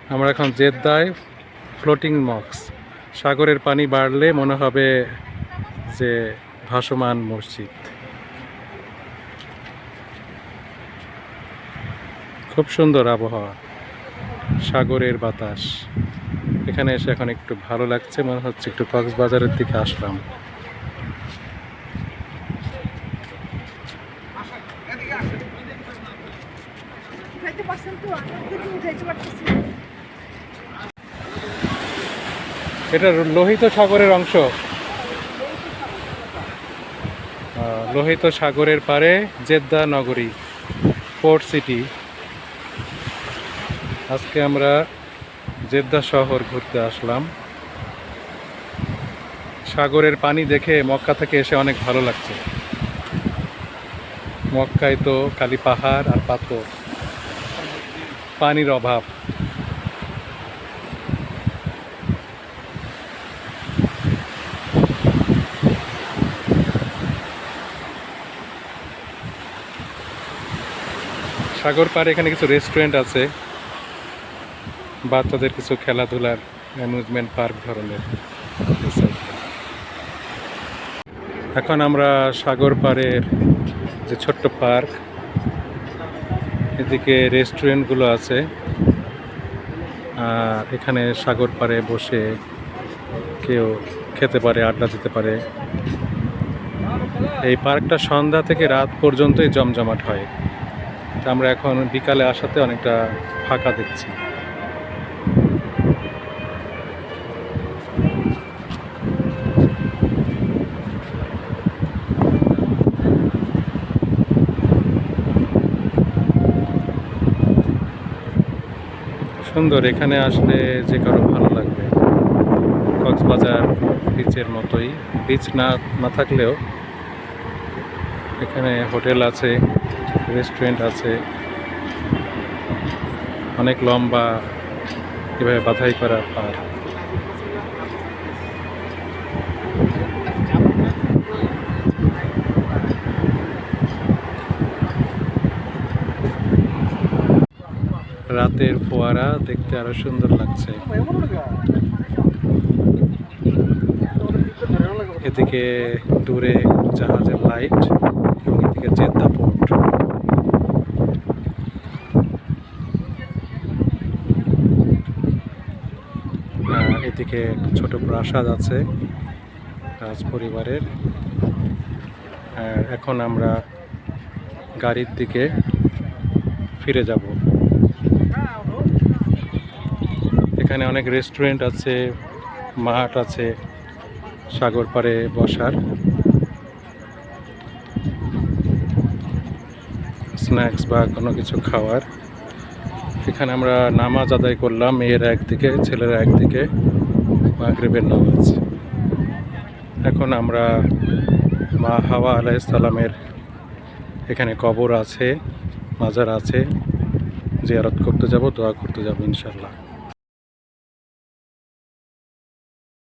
আমরা এখন জেদ্দায় ফ্লোটিং মস্ক, সাগরের পানি বাড়লে মনে হবে যে ভাসমান মসজিদ। খুব সুন্দর আবহাওয়া, সাগরের বাতাস। এখানে এসে এখন একটু ভালো লাগছে, মনে হচ্ছে একটু কক্সবাজারের দিকে আসলাম। এটা লোহিত সাগরের অংশ। লোহিত সাগরের পারে জেদ্দা নগরী, পোর্ট সিটি। আজকে আমরা জেদ্দা শহর ঘুরতে আসলাম। সাগরের পানি দেখে মক্কা থেকে এসে অনেক ভালো লাগছে। মক্কায় তো খালি পাহাড় আর পাথর, পানির অভাব। সাগর পাড়ে এখানে কিছু রেস্টুরেন্ট আছে, বাচ্চাদের কিছু খেলাধুলার অ্যামিউজমেন্ট পার্ক ধরনের। এখন আমরা সাগর পাড়ের যে ছোট্ট পার্ক, এদিকে রেস্টুরেন্টগুলো আছে, আর এখানে সাগর পাড়ে বসে কেউ খেতে পারে, আড্ডা দিতে পারে। এই পার্কটা সন্ধ্যা থেকে রাত পর্যন্তই জমজমাট হয়। আমরা এখন বিকালে আসাতে অনেকটা ফাঁকা দেখছি। সুন্দর, এখানে আসলে যে কারো ভালো লাগবে। কক্সবাজার বিচের মতোই, বিচ না থাকলেও এখানে হোটেল আছে, রেস্টুরেন্ট আছে, অনেক লম্বা এভাবে বাধাই করা পার। রাতের ফোয়ারা দেখতে আরো সুন্দর লাগছে। এদিকে দূরে জাহাজের লাইট, এবং এদিকে জেদ্দা পোর্ট। এদিকে একটা ছোট প্রাসাদ আছে রাজ পরিবারের। আর এখন আমরা গাড়ির দিকে ফিরে যাব। এখানে অনেক রেস্টুরেন্ট আছে, মাঠ আছে সাগর পাড়ে বসার, স্ন্যাক্স বা কোনো কিছু খাওয়ার। এখানে আমরা নামাজ আদায় করলাম, মেয়েরা একদিকে ছেলেরা একদিকে, মাগরিবের নামাজ। এখন আমরা মা হাওয়া আলাইহিস সালামের এখানে কবর আছে, মাজার আছে, জিয়ারত করতে যাব, দোয়া করতে যাব ইনশাল্লাহ।